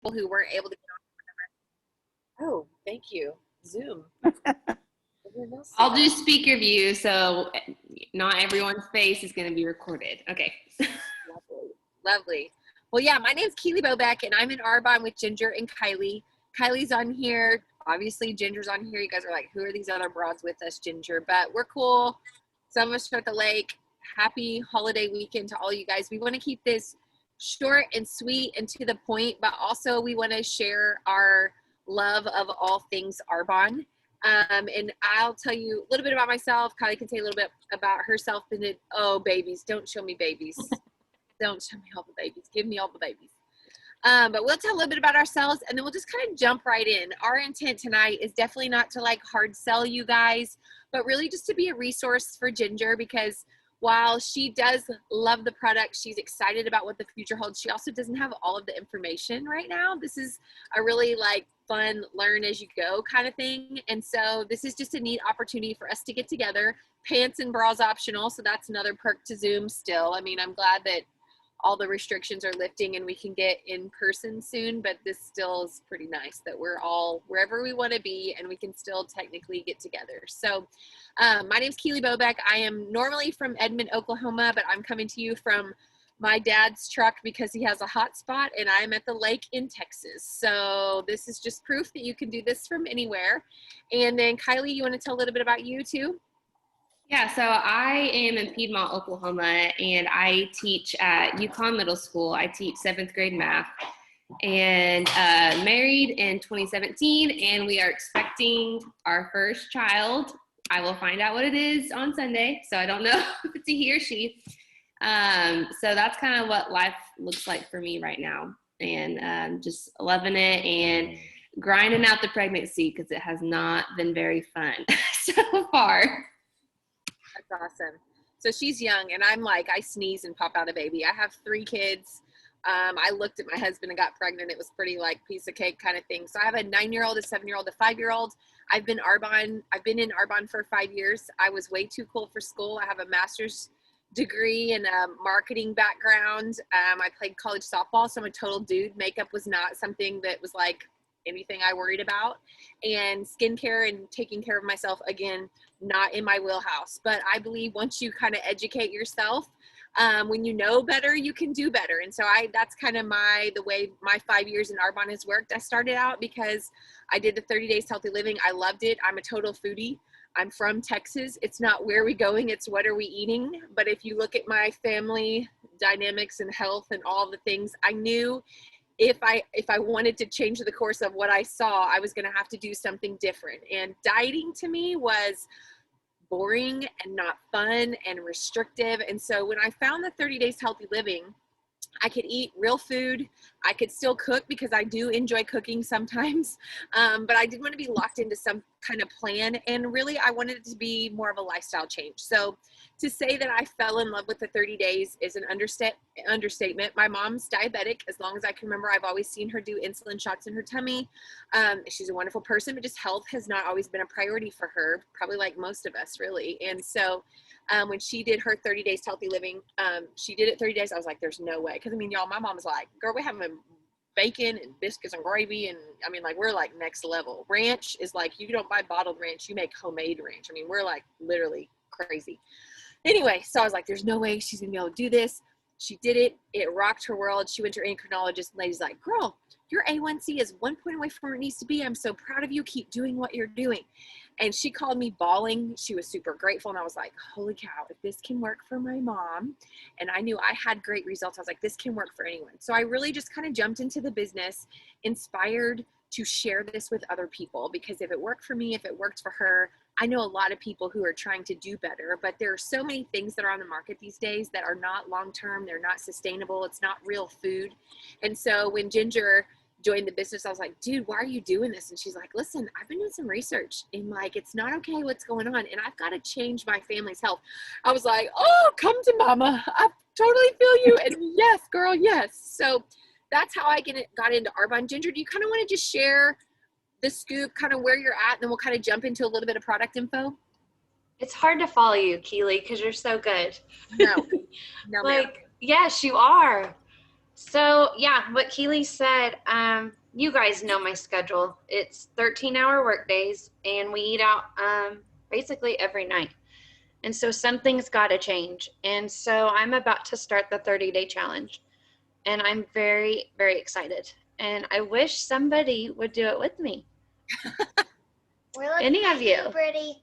who weren't able to get on. Oh, thank you. Zoom. I'll do speaker view, so not everyone's face is going to be recorded. Okay. Lovely. Lovely. Well, yeah, my name's Keely Bobeck, and I'm in Arbonne with Ginger and Kylie. Kylie's on here. Obviously, Ginger's on here. You guys are like, who are these other broads with us, Ginger? But we're cool. Some of us are at the lake. Happy holiday weekend to all you guys. We want to keep this short and sweet and to the point, but also we want to share our love of all things Arbonne. And I'll tell you a little bit about myself. Kylie can say a little bit about herself. And then, oh, babies, don't show me babies. Don't show me all the babies. Give me all the babies. But we'll tell a little bit about ourselves, and then we'll just kind of jump right in. Our intent tonight is definitely not to like hard sell you guys, but really just to be a resource for Ginger, because while she does love the product, she's excited about what the future holds, she also doesn't have all of the information right now. This is a really like fun learn as you go kind of thing. And so this is just a neat opportunity for us to get together. Pants and bras optional, so that's another perk to Zoom still. I mean, I'm glad that all the restrictions are lifting and we can get in person soon, but this still is pretty nice that we're all wherever we want to be and we can still technically get together. So my name's Keely Bobeck. I am normally from Edmond, Oklahoma, but I'm coming to you from my dad's truck because he has a hot spot, and I'm at the lake in Texas. So this is just proof that you can do this from anywhere. And then Kylie, you want to tell a little bit about you too? Yeah, so I am in Piedmont, Oklahoma, and I teach at Yukon Middle School. I teach 7th grade math, and married in 2017, and we are expecting our first child. I will find out what it is on Sunday, so I don't know if it's a he or she. So that's kind of what life looks like for me right now, and just loving it and grinding out the pregnancy because it has not been very fun so far. That's awesome. So she's young, and I'm like, I sneeze and pop out a baby. I have 3 kids. I looked at my husband and got pregnant. It was pretty like piece of cake kind of thing. So I have a 9-year-old, a 7-year-old, a 5-year-old. I've been in Arbonne for 5 years. I was way too cool for school. I have a master's degree and a marketing background. I played college softball, so I'm a total dude. Makeup was not something that was like anything I worried about, and skincare and taking care of myself, again, not in my wheelhouse. But I believe once you kind of educate yourself, when you know better, you can do better. And so that's kind of the way my 5 years in Arbonne has worked. I started out because I did the 30 days healthy living. I loved it. I'm a total foodie. I'm from Texas. It's not where are we going, it's what are we eating. But if you look at my family dynamics and health and all the things, I knew if I wanted to change the course of what I saw, I was going to have to do something different. And dieting to me was boring and not fun and restrictive. And so when I found the 30 days healthy living, I could eat real food. I could still cook because I do enjoy cooking sometimes. But I didn't want to be locked into some kind of plan. And really, I wanted it to be more of a lifestyle change. So to say that I fell in love with the 30 days is an understatement. My mom's diabetic. As long as I can remember, I've always seen her do insulin shots in her tummy. She's a wonderful person, but just health has not always been a priority for her, probably like most of us, really. And so when she did her 30 days healthy living, she did it 30 days. I was like, there's no way. Because I mean, y'all, my mom was like, girl, we're having bacon and biscuits and gravy. And I mean, like, we're like next level. Ranch is like, you don't buy bottled ranch, you make homemade ranch. I mean, we're like literally crazy. Anyway, so I was like, there's no way she's gonna be able to do this. She did it. It rocked her world. She went to her endocrinologist, and lady's like, girl, your A1C is 1 point away from where it needs to be. I'm so proud of you. Keep doing what you're doing. And she called me bawling. She was super grateful. And I was like, holy cow, if this can work for my mom, and I knew I had great results, I was like, this can work for anyone. So I really just kind of jumped into the business, inspired to share this with other people, because if it worked for me, if it worked for her, I know a lot of people who are trying to do better, but there are so many things that are on the market these days that are not long-term. They're not sustainable. It's not real food. And so when Ginger joined the business, I was like, dude, why are you doing this? And she's like, listen, I've been doing some research, and like, it's not okay what's going on, and I've got to change my family's health. I was like, oh, come to mama. I totally feel you. And yes, girl, yes. So that's how I got into Arbonne. Ginger, do you kind of want to just share the scoop, kind of where you're at, and then we'll kind of jump into a little bit of product info? It's hard to follow you, Keely, because you're so good. No, like, yes, you are. So yeah, what Keely said, you guys know my schedule. It's 13-hour work days and we eat out basically every night. And so something's got to change. And so I'm about to start the 30-day challenge. And I'm very, very excited. And I wish somebody would do it with me. Any of you. Pretty.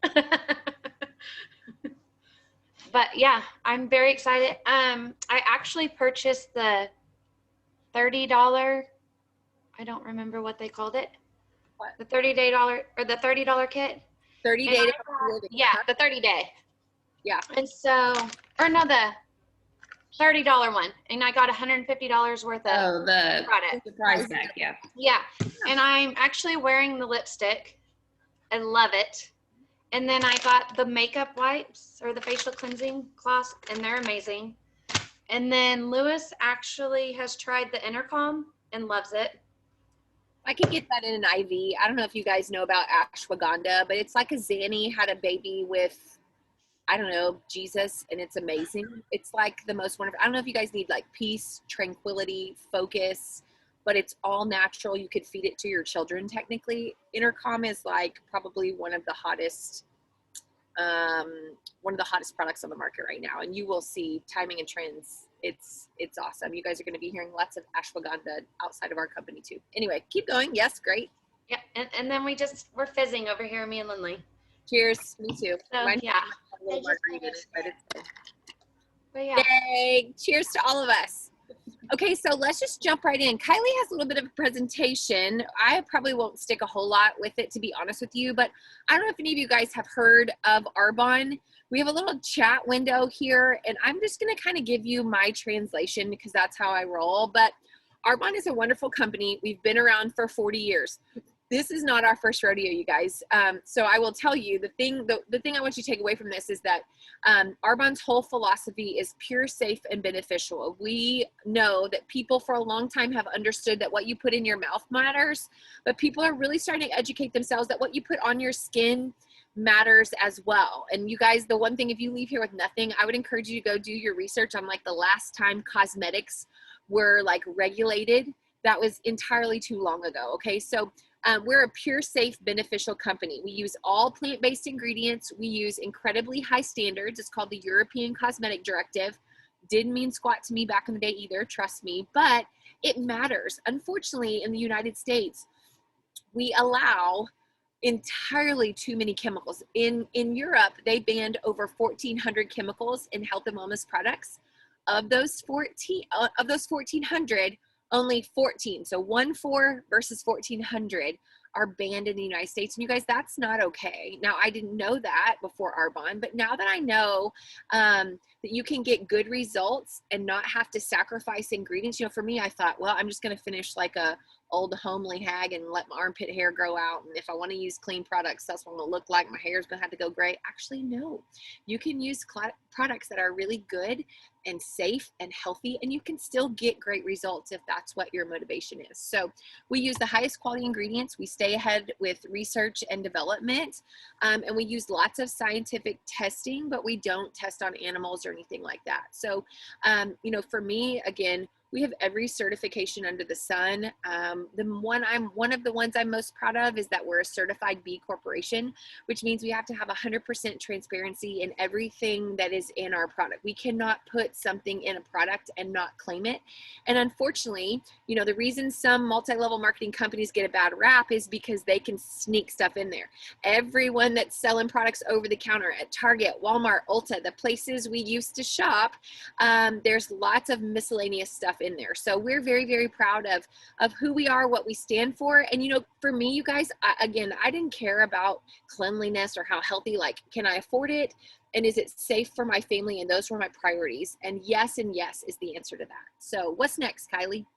But yeah, I'm very excited. I actually purchased the $30, I don't remember what they called it. What? The $30 or the $30 kit. 30 And day I to got- living. Yeah, the 30-day. Yeah. And so, or no, the $30 one. And I got $150 worth of Oh, the product. prize back, yeah. Yeah. And I'm actually wearing the lipstick. I love it. And then I got the makeup wipes or the facial cleansing cloths, and they're amazing. And then Lewis actually has tried the intercom and loves it. I could get that in an IV. I don't know if you guys know about ashwagandha, but it's like a Zanny had a baby with, I don't know, Jesus, and it's amazing. It's like the most wonderful. I don't know if you guys need like peace, tranquility, focus, but it's all natural. You could feed it to your children technically. Intercom is like probably one of the hottest products on the market right now, and you will see timing and trends. It's awesome. You guys are going to be hearing lots of ashwagandha outside of our company too. Anyway, keep going. Yes, great. Yeah. And then we're fizzing over here, me and Lindley. Cheers. Me too. So Mine yeah. has a little margarita in it, but it's good. But yeah. Yay. Cheers to all of us. Okay, so let's just jump right in. Kylie has a little bit of a presentation. I probably won't stick a whole lot with it, to be honest with you, but I don't know if any of you guys have heard of Arbonne. We have a little chat window here, and I'm just going to kind of give you my translation because that's how I roll. But Arbonne is a wonderful company. We've been around for 40 years. This is not our first rodeo, you guys. So I will tell you the thing I want you to take away from this is that Arbonne's whole philosophy is pure, safe, and beneficial. We know that people for a long time have understood that what you put in your mouth matters, but people are really starting to educate themselves that what you put on your skin matters as well. And you guys, the one thing, if you leave here with nothing, I would encourage you to go do your research on like the last time cosmetics were like regulated. That was entirely too long ago. Okay, so we're a pure, safe, beneficial company. We use all plant-based ingredients. We use incredibly high standards. It's called the European Cosmetic Directive. Didn't mean squat to me back in the day either, trust me, but it matters. Unfortunately, in the United States, we allow entirely too many chemicals. In Europe, they banned over 1,400 chemicals in health and wellness products. Of those 1,400, only 14, so 1,400 versus 1,400 are banned in the United States. And you guys, that's not okay. Now, I didn't know that before Arbonne, but now that I know that you can get good results and not have to sacrifice ingredients, you know, for me, I thought, well, I'm just going to finish like a old homely hag and let my armpit hair grow out. And if I want to use clean products, that's what I'm going to look like. My hair is going to have to go gray. Actually, no. You can use products that are really good and safe and healthy, and you can still get great results if that's what your motivation is. So we use the highest quality ingredients. We stay ahead with research and development, and we use lots of scientific testing, but we don't test on animals or anything like that. So, you know, for me, again, we have every certification under the sun. One of the ones I'm most proud of is that we're a certified B Corporation, which means we have to have 100% transparency in everything that is in our product. We cannot put something in a product and not claim it. And unfortunately, you know, the reason some multi-level marketing companies get a bad rap is because they can sneak stuff in there. Everyone that's selling products over the counter at Target, Walmart, Ulta, the places we used to shop, there's lots of miscellaneous stuff in there. So we're very, very proud of who we are, what we stand for. And, you know, for me, you guys, I didn't care about cleanliness or how healthy, like, can I afford it? And is it safe for my family? And those were my priorities. And yes is the answer to that. So what's next, Kylie?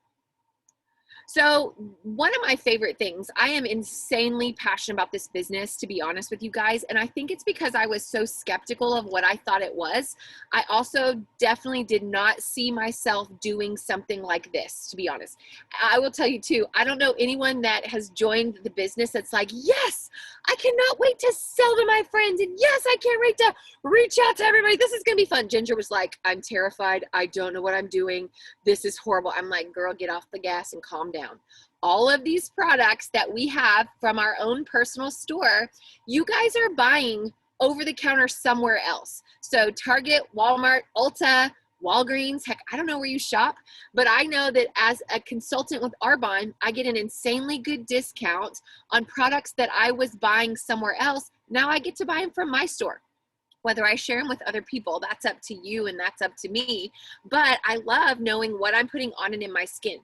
So one of my favorite things, I am insanely passionate about this business, to be honest with you guys. And I think it's because I was so skeptical of what I thought it was. I also definitely did not see myself doing something like this, to be honest. I will tell you too, I don't know anyone that has joined the business that's like, yes, I cannot wait to sell to my friends. And yes, I can't wait to reach out to everybody. This is going to be fun. Ginger was like, I'm terrified. I don't know what I'm doing. This is horrible. I'm like, girl, get off the gas and calm down. All of these products that we have from our own personal store, you guys are buying over the counter somewhere else. So Target, Walmart, Ulta, Walgreens, heck, I don't know where you shop, but I know that as a consultant with Arbonne, I get an insanely good discount on products that I was buying somewhere else. Now I get to buy them from my store. Whether I share them with other people, that's up to you and that's up to me. But I love knowing what I'm putting on and in my skin.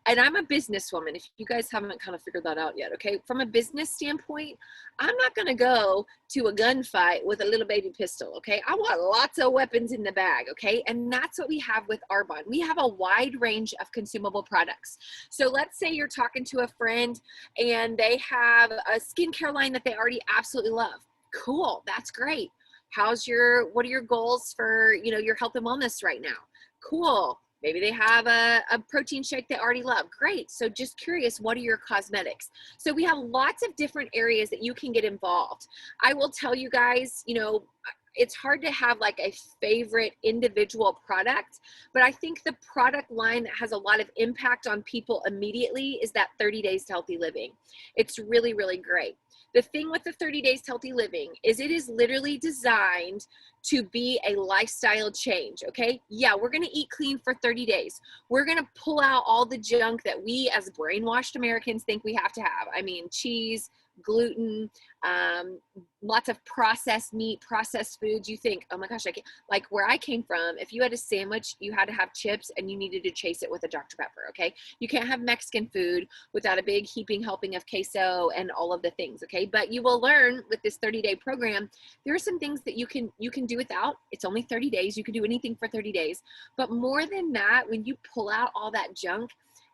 And I'm a businesswoman, if you guys haven't kind of figured that out yet, okay? From a business standpoint, I'm not gonna go to a gunfight with a little baby pistol, okay? I want lots of weapons in the bag, okay? And that's what we have with Arbonne. We have a wide range of consumable products. So let's say you're talking to a friend and they have a skincare line that they already absolutely love. Cool, that's great. What are your goals for, your health and wellness right now? Cool. Maybe they have a protein shake they already love. Great. So just curious, what are your cosmetics? So we have lots of different areas that you can get involved. I will tell you guys, it's hard to have like a favorite individual product, but I think the product line that has a lot of impact on people immediately is that 30 Days to Healthy Living. It's really, really great. The thing with the 30 Days to Healthy Living is it is literally designed to be a lifestyle change, okay? Yeah, we're gonna eat clean for 30 days. We're gonna pull out all the junk that we as brainwashed Americans think we have to have. I mean, cheese, gluten, lots of processed meat, processed foods. You think, oh my gosh, I can't. Like where I came from, if you had a sandwich, you had to have chips and you needed to chase it with a Dr. Pepper, okay? You can't have Mexican food without a big heaping helping of queso and all of the things, okay? But you will learn with this 30-day program, there are some things that you can do without. It's only 30 days. You can do anything for 30 days. But more than that, when you pull out all that junk,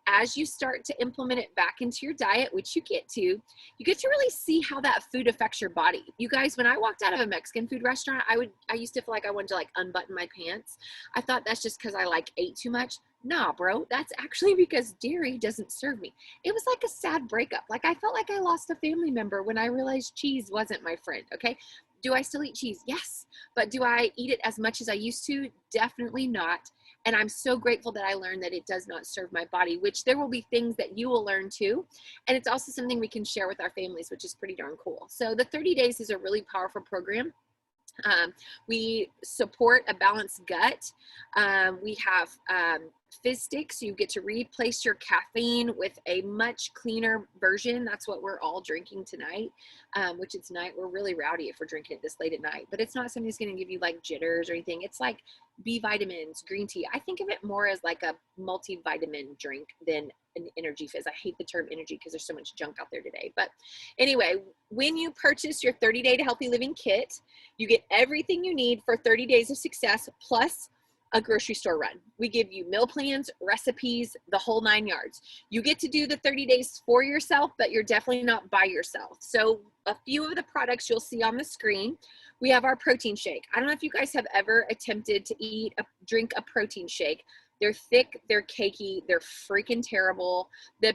as you start to implement it back into your diet, which you get to really see how that food affects your body. You guys, when I walked out of a Mexican food restaurant, I used to feel like I wanted to like unbutton my pants. I thought that's just because I like ate too much. Nah, bro, that's actually because dairy doesn't serve me. It was like a sad breakup. Like I felt like I lost a family member when I realized cheese wasn't my friend, okay? Do I still eat cheese? Yes. But do I eat it as much as I used to? Definitely not. And I'm so grateful that I learned that it does not serve my body, which there will be things that you will learn too. And it's also something we can share with our families, which is pretty darn cool. So the 30 days is a really powerful program. We support a balanced gut. We have Fizz Sticks. You get to replace your caffeine with a much cleaner version. That's what we're all drinking tonight, which it's night. We're really rowdy if we're drinking it this late at night, but it's not something that's going to give you like jitters or anything. It's like B vitamins, green tea. I think of it more as like a multivitamin drink than an energy fizz. I hate the term energy because there's so much junk out there today. But anyway, when you purchase your 30-day to healthy living kit, you get everything you need for 30 days of success plus a grocery store run. We give you meal plans, recipes, the whole 9 yards. You get to do the 30 days for yourself, but you're definitely not by yourself. So a few of the products you'll see on the screen, we have our protein shake. I don't know if you guys have ever attempted to drink a protein shake. They're thick, they're cakey, they're freaking terrible. The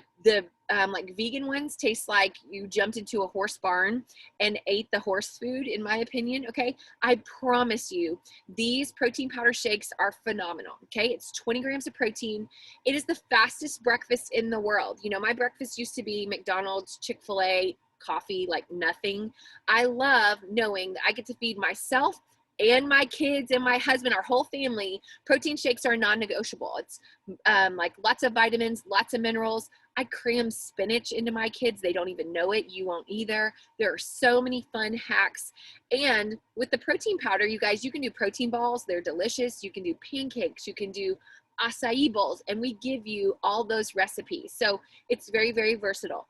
like vegan ones taste like you jumped into a horse barn and ate the horse food, in my opinion, okay? I promise you, these protein powder shakes are phenomenal, okay? It's 20 grams of protein. It is the fastest breakfast in the world. You know, my breakfast used to be McDonald's, Chick-fil-A, coffee, like nothing. I love knowing that I get to feed myself and my kids and my husband, our whole family. Protein shakes are non-negotiable. It's like lots of vitamins, lots of minerals. I cram spinach into my kids. They don't even know it. You won't either. There are so many fun hacks. And with the protein powder, you guys, you can do protein balls. They're delicious. You can do pancakes. You can do acai bowls. And we give you all those recipes. So it's very, very versatile.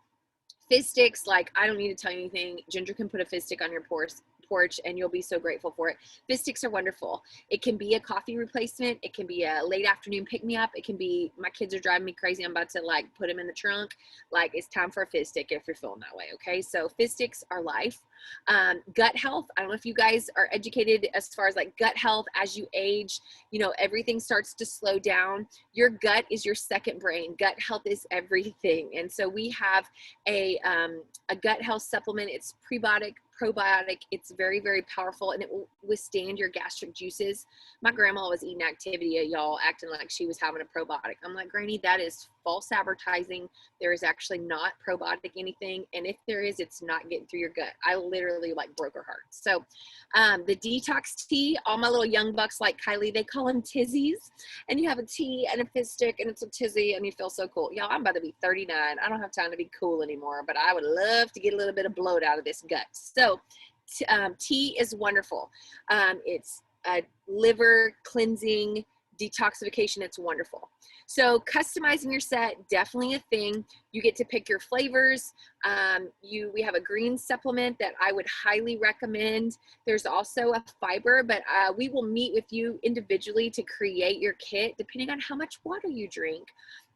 Fizz Sticks, like I don't need to tell you anything. Ginger can put a Fizz Stick on your porch and you'll be so grateful for it. Fizz sticks are wonderful. It can be a coffee replacement. It can be a late afternoon pick-me-up. It can be, my kids are driving me crazy, I'm about to like put them in the trunk. Like, it's time for a fizz stick if you're feeling that way, okay? So fizz sticks are life. Gut health, I don't know if you guys are educated as far as like gut health. As you age, you know, everything starts to slow down. Your gut is your second brain. Gut health is everything. And so we have a gut health supplement. It's prebiotic, probiotic. It's very, very powerful, and it will withstand your gastric juices. My grandma was eating Activia, y'all, acting like she was having a probiotic. I'm like, Granny, that is false advertising. There is actually not probiotic anything, and if there is, it's not getting through your gut. I literally like broke her heart. So the detox tea, all my little young bucks like Kylie, they call them tizzies, and you have a tea and a fizz stick and it's a tizzy and you feel so cool. Y'all, I'm about to be 39. I don't have time to be cool anymore, but I would love to get a little bit of bloat out of this gut. So tea is wonderful. It's a liver cleansing detoxification. It's wonderful. So customizing your set, definitely a thing. You get to pick your flavors. We have a green supplement that I would highly recommend. There's also a fiber, but we will meet with you individually to create your kit depending on how much water you drink.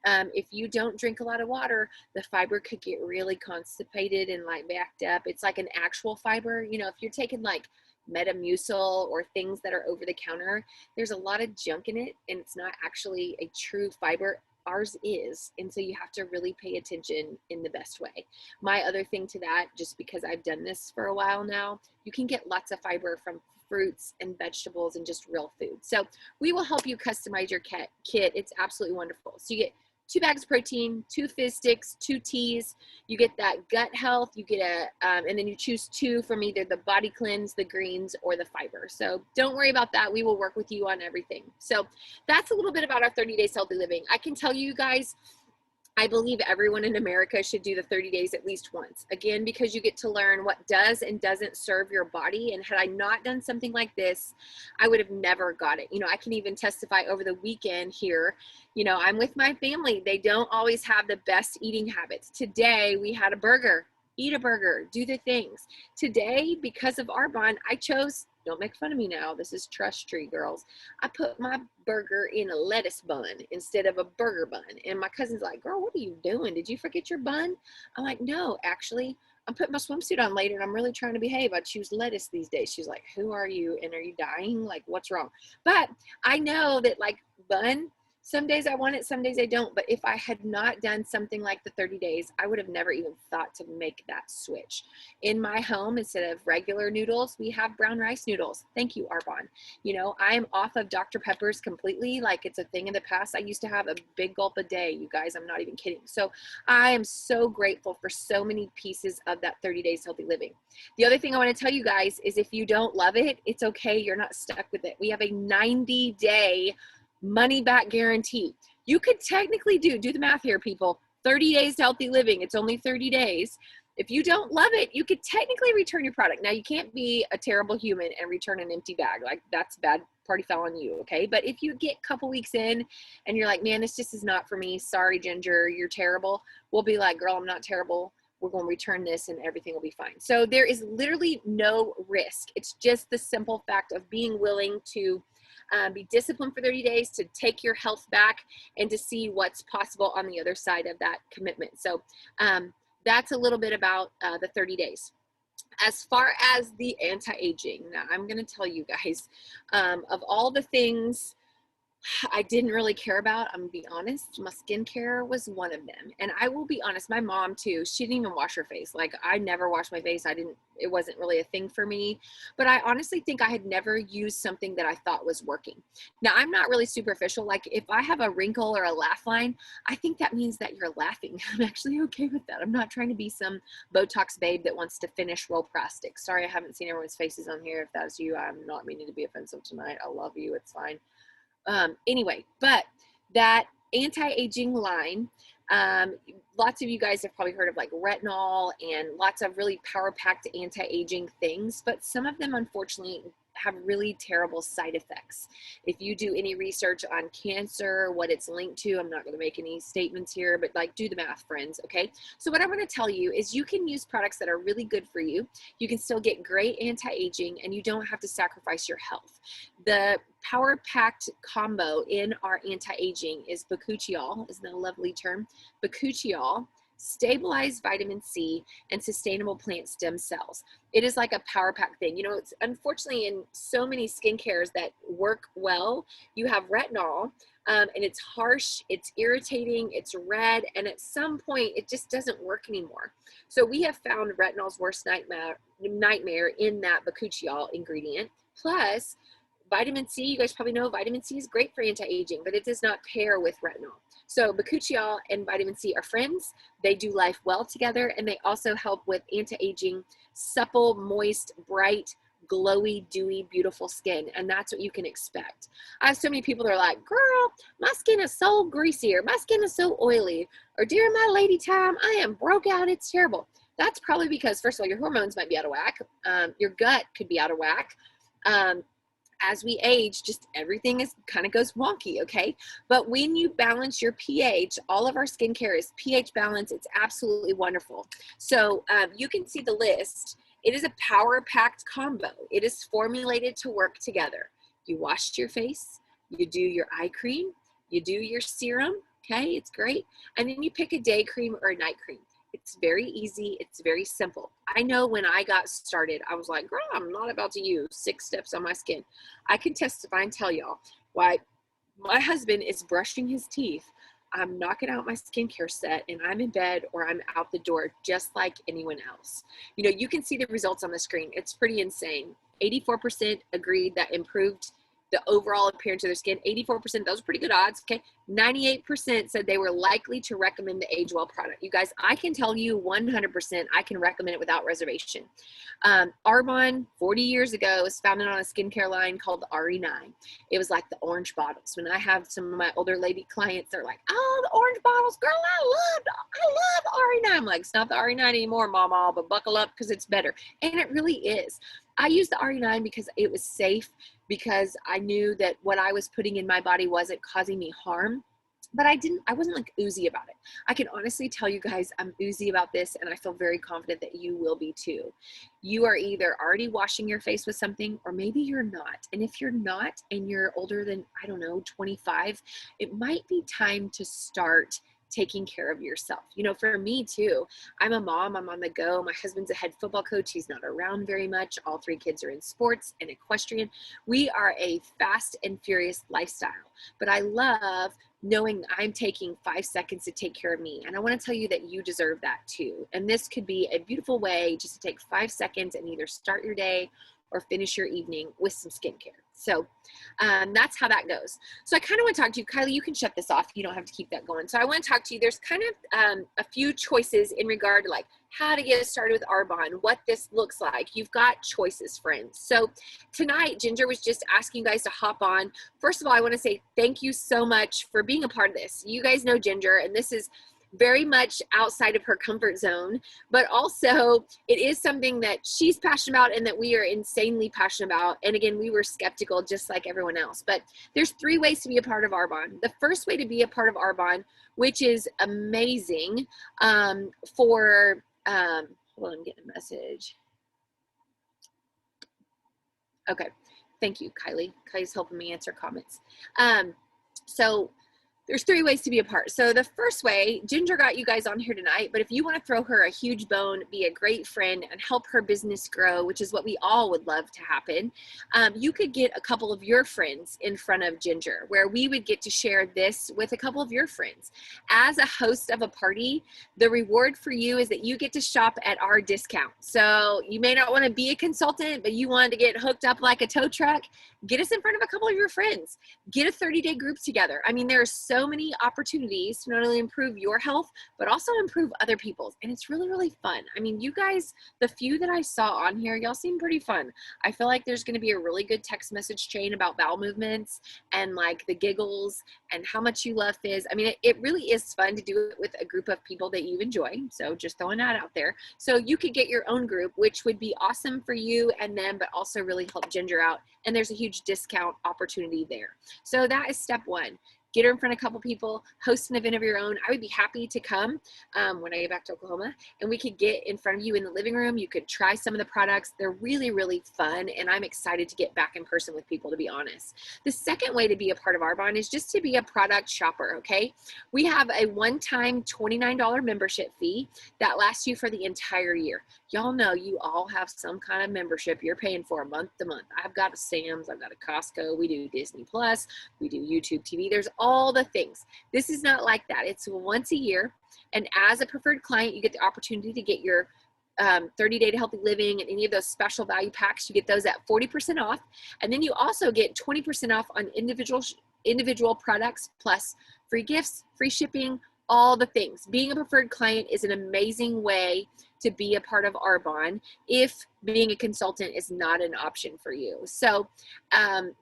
If you don't drink a lot of water, the fiber could get really constipated and like backed up. It's like an actual fiber. You know, if you're taking like Metamucil or things that are over the counter, there's a lot of junk in it and it's not actually a true fiber. Ours is, and so you have to really pay attention in the best way. My other thing to that, just because I've done this for a while now, you can get lots of fiber from fruits and vegetables and just real food. So we will help you customize your kit. It's absolutely wonderful. So you get 2 bags of protein, 2 fizz sticks, 2 teas. You get that gut health. You get and then you choose 2 from either the body cleanse, the greens, or the fiber. So don't worry about that. We will work with you on everything. So that's a little bit about our 30 Days Healthy Living. I can tell you guys, I believe everyone in America should do the 30 days at least once. Again, because you get to learn what does and doesn't serve your body. And had I not done something like this, I would have never got it. You know, I can even testify over the weekend here. You know, I'm with my family. They don't always have the best eating habits. Today, we had a burger. Eat a burger, do the things. Today, because of Arbonne, I chose, don't make fun of me now, this is Trust Tree Girls, I put my burger in a lettuce bun instead of a burger bun. And my cousin's like, girl, what are you doing? Did you forget your bun? I'm like, no, actually, I'm putting my swimsuit on later and I'm really trying to behave. I choose lettuce these days. She's like, who are you? And are you dying? Like, what's wrong? But I know that like bun, some days I want it, some days I don't. But if I had not done something like the 30 days, I would have never even thought to make that switch. In my home, instead of regular noodles, we have brown rice noodles. Thank you, Arbonne. You know, I'm off of Dr. Pepper's completely. Like, it's a thing in the past. I used to have a big gulp a day, you guys. I'm not even kidding. So I am so grateful for so many pieces of that 30 Days Healthy Living. The other thing I want to tell you guys is if you don't love it, it's okay. You're not stuck with it. We have a 90-day money back guarantee. You could technically do the math here, people, 30 days to healthy living. It's only 30 days. If you don't love it, you could technically return your product. Now, you can't be a terrible human and return an empty bag. Like, that's bad, party foul on you, okay? But if you get a couple weeks in and you're like, man, this just is not for me. Sorry, Ginger, you're terrible. We'll be like, girl, I'm not terrible. We're going to return this and everything will be fine. So there is literally no risk. It's just the simple fact of being willing to be disciplined for 30 days, to take your health back and to see what's possible on the other side of that commitment. So that's a little bit about the 30 days. As far as the anti-aging, now I'm going to tell you guys, of all the things I didn't really care about, I'm gonna be honest, my skincare was one of them. And I will be honest, my mom too, she didn't even wash her face. Like, I never washed my face. It wasn't really a thing for me. But I honestly think I had never used something that I thought was working. Now, I'm not really superficial. Like, if I have a wrinkle or a laugh line, I think that means that you're laughing. I'm actually okay with that. I'm not trying to be some Botox babe that wants to finish roll plastic. Sorry, I haven't seen everyone's faces on here. If that's you, I'm not meaning to be offensive tonight. I love you. It's fine. Anyway, but that anti-aging line, lots of you guys have probably heard of like retinol and lots of really power-packed anti-aging things, but some of them unfortunately have really terrible side effects. If you do any research on cancer, what it's linked to, I'm not going to make any statements here, but like, do the math, friends. Okay. So what I want to tell you is you can use products that are really good for you. You can still get great anti-aging, and you don't have to sacrifice your health. The power packed combo in our anti-aging is bakuchiol, isn't that a lovely term? Bakuchiol, stabilized vitamin C, and sustainable plant stem cells. It is like a power pack thing. You know, it's unfortunately in so many skincares that work well, you have retinol, and it's harsh, it's irritating, it's red, and at some point it just doesn't work anymore. So we have found retinol's worst nightmare in that bakuchiol ingredient. Plus, vitamin C, you guys probably know vitamin C is great for anti-aging, but it does not pair with retinol. So bakuchiol and vitamin C are friends. They do life well together, and they also help with anti-aging, supple, moist, bright, glowy, dewy, beautiful skin. And that's what you can expect. I have so many people that are like, girl, my skin is so greasy, or my skin is so oily, or during my lady time, I am broke out, it's terrible. That's probably because, first of all, your hormones might be out of whack. Your gut could be out of whack. As we age, just everything is kind of goes wonky, okay? But when you balance your pH, all of our skincare is pH balance. It's absolutely wonderful. So you can see the list. It is a power-packed combo. It is formulated to work together. You wash your face, you do your eye cream, you do your serum, okay? It's great. And then you pick a day cream or a night cream. It's very easy. It's very simple. I know when I got started, I was like, girl, I'm not about to use 6 steps on my skin. I can testify and tell y'all why my husband is brushing his teeth. I'm knocking out my skincare set, and I'm in bed or I'm out the door just like anyone else. You know, you can see the results on the screen. It's pretty insane. 84% agreed that improved the overall appearance of their skin. 84%, those are pretty good odds, okay? 98% said they were likely to recommend the Age Well product. You guys, I can tell you 100% I can recommend it without reservation. Arbonne, 40 years ago, was founded on a skincare line called the RE9. It was like the orange bottles. When I have some of my older lady clients, they're like, oh, the orange bottles, girl, I love RE9. I'm like, it's not the RE9 anymore, mama, but buckle up because it's better. And it really is. I used the RE9 because it was safe, because I knew that what I was putting in my body wasn't causing me harm, but I wasn't like oozy about it. I can honestly tell you guys, I'm oozy about this, and I feel very confident that you will be too. You are either already washing your face with something, or maybe you're not. And if you're not, and you're older than, I don't know, 25, it might be time to start taking care of yourself. You know, for me too, I'm a mom, I'm on the go. My husband's a head football coach. He's not around very much. All 3 kids are in sports and equestrian. We are a fast and furious lifestyle, but I love knowing I'm taking 5 seconds to take care of me. And I want to tell you that you deserve that too. And this could be a beautiful way just to take 5 seconds and either start your day or finish your evening with some skincare. So that's how that goes. So I kind of want to talk to you, Kylie, you can shut this off. You don't have to keep that going. So I want to talk to you. There's kind of a few choices in regard to like how to get started with Arbonne, what this looks like. You've got choices, friends. So tonight, Ginger was just asking you guys to hop on. First of all, I want to say thank you so much for being a part of this. You guys know Ginger, and this is very much outside of her comfort zone, but also it is something that she's passionate about and that we are insanely passionate about. And again, we were skeptical just like everyone else, but there's 3 ways to be a part of Arbonne. The first way to be a part of Arbonne, which is amazing for, hold on, I'm getting a message. Okay. Thank you, Kylie. Kylie's helping me answer comments. So there's 3 ways to be a part. So the first way, Ginger got you guys on here tonight, but if you want to throw her a huge bone, be a great friend, and help her business grow, which is what we all would love to happen, you could get a couple of your friends in front of Ginger, where we would get to share this with a couple of your friends. As a host of a party, the reward for you is that you get to shop at our discount. So you may not want to be a consultant, but you wanted to get hooked up like a tow truck, get us in front of a couple of your friends. Get a 30-day group together. I mean, there are so so many opportunities to not only improve your health, but also improve other people's. And it's really, really fun. I mean, you guys, the few that I saw on here, y'all seem pretty fun. I feel like there's going to be a really good text message chain about bowel movements and like the giggles and how much you love fizz. I mean, it really is fun to do it with a group of people that you enjoy. So just throwing that out there. So you could get your own group, which would be awesome for you and them, but also really help Ginger out. And there's a huge discount opportunity there. So that is step one. Get her in front of a couple people, host an event of your own. I would be happy to come when I get back to Oklahoma, and we could get in front of you in the living room. You could try some of the products. They're really, really fun, and I'm excited to get back in person with people, to be honest. The second way to be a part of Arbonne is just to be a product shopper, okay? We have a one-time $29 membership fee that lasts you for the entire year. Y'all know you all have some kind of membership you're paying for month to month. I've got a Sam's, I've got a Costco, we do Disney Plus, we do YouTube TV. There's all the things. This is not like that. It's once a year. And as a preferred client, you get the opportunity to get your 30-day to healthy living and any of those special value packs. You get those at 40% off. And then you also get 20% off on individual products, plus free gifts, free shipping, all the things. Being a preferred client is an amazing way to be a part of Arbonne if being a consultant is not an option for you. So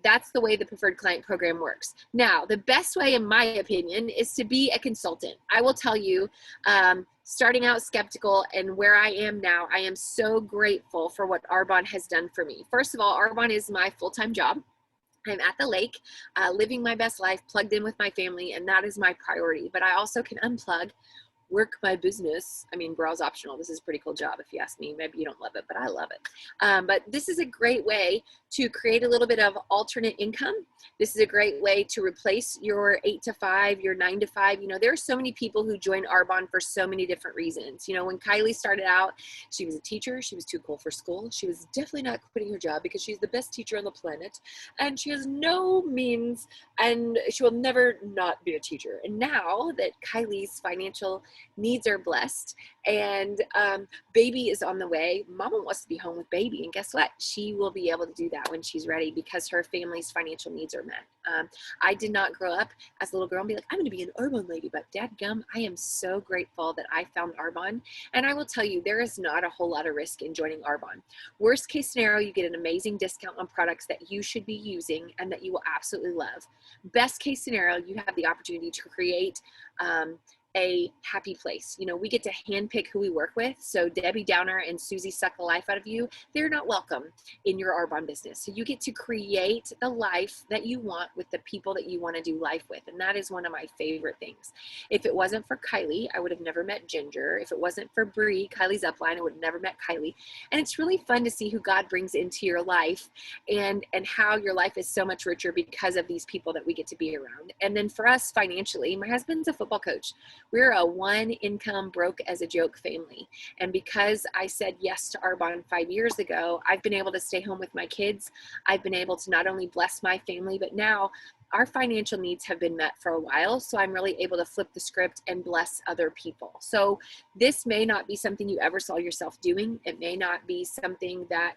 that's the way the preferred client program works. Now, the best way, in my opinion, is to be a consultant. I will tell you, starting out skeptical and where I am now, I am so grateful for what Arbonne has done for me. First of all, Arbonne is my full-time job. I'm at the lake, living my best life, plugged in with my family, and that is my priority. But I also can unplug, work my business. I mean, browse optional. This is a pretty cool job if you ask me. Maybe you don't love it, but I love it. But this is a great way to create a little bit of alternate income. This is a great way to replace your 8 to 5, your 9 to 5. You know, there are so many people who join Arbonne for so many different reasons. You know, when Kylie started out, she was a teacher. She was too cool for school. She was definitely not quitting her job because she's the best teacher on the planet. And she has no means, and she will never not be a teacher. And now that Kylie's financial needs are blessed and baby is on the way, mama wants to be home with baby. And guess what? She will be able to do that when she's ready because her family's financial needs are met. I did not grow up as a little girl and be like, I'm going to be an Arbonne lady, but dadgum, I am so grateful that I found Arbonne. And I will tell you, there is not a whole lot of risk in joining Arbonne. Worst case scenario, you get an amazing discount on products that you should be using and that you will absolutely love. Best case scenario, you have the opportunity to create a happy place. You know, we get to handpick who we work with. So Debbie Downer and Susie suck the life out of you. They're not welcome in your Arbonne business. So you get to create the life that you want with the people that you want to do life with. And that is one of my favorite things. If it wasn't for Kylie, I would have never met Ginger. If it wasn't for Bree, Kylie's upline, I would have never met Kylie. And it's really fun to see who God brings into your life and how your life is so much richer because of these people that we get to be around. And then for us financially, my husband's a football coach. We're a one income broke as a joke family. And because I said yes to Arbonne 5 years ago, I've been able to stay home with my kids. I've been able to not only bless my family, but now our financial needs have been met for a while. So I'm really able to flip the script and bless other people. So this may not be something you ever saw yourself doing. It may not be something that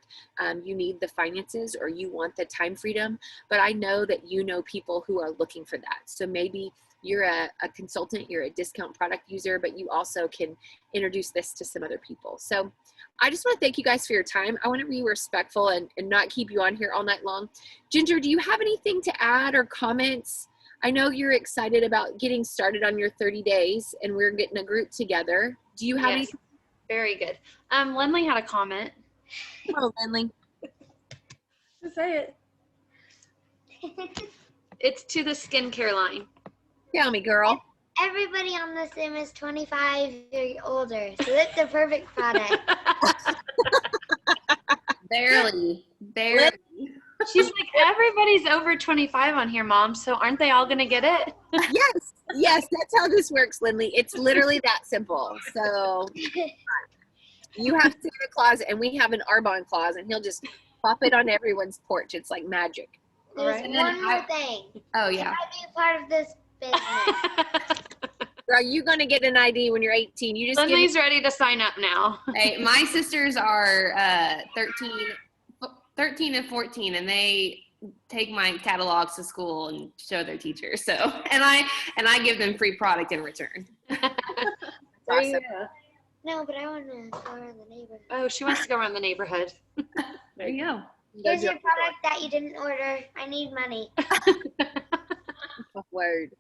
you need the finances or you want the time freedom, but I know that you know people who are looking for that. So maybe you're a consultant, you're a discount product user, but you also can introduce this to some other people. So I just want to thank you guys for your time. I want to be respectful and not keep you on here all night long. Ginger, do you have anything to add or comments? I know you're excited about getting started on your 30 days and we're getting a group together. Do you have anything? Very good. Lindley had a comment. Oh, Lindley. Say it. It's to the skincare line. Tell me, girl. Everybody on the sim is 25 or older, so it's the perfect product. Barely. She's like, everybody's over 25 on here, Mom, so aren't they all going to get it? Yes, that's how this works, Lindley. It's literally that simple. So you have Santa Claus, and we have an Arbonne Claus, and he'll just pop it on everyone's porch. It's like magic. There's one more thing. Oh, yeah. Can I be a part of this business? Are you going to get an ID when you're 18? You just Lindley's ready to sign up now. Hey, my sisters are 13 and 14, and they take my catalogs to school and show their teachers. So, and I give them free product in return. There you go. No, but I want to go around the neighborhood. Oh, she wants to go around the neighborhood. There you go. Here's your product that you didn't order. I need money. Word.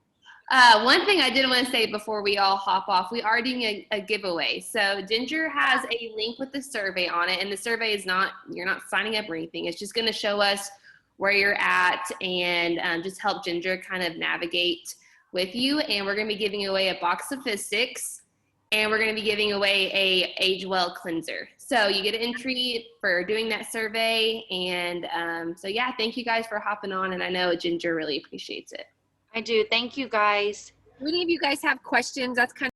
One thing I did want to say before we all hop off, we are doing a giveaway. So Ginger has a link with the survey on it, and the survey is not, you're not signing up or anything. It's just going to show us where you're at and just help Ginger kind of navigate with you. And we're going to be giving away a box of Fizz Sticks, and we're going to be giving away a Age Well cleanser. So you get an entry for doing that survey. And so yeah, thank you guys for hopping on. And I know Ginger really appreciates it. I do. Thank you guys. Do any of you guys have questions? That's kind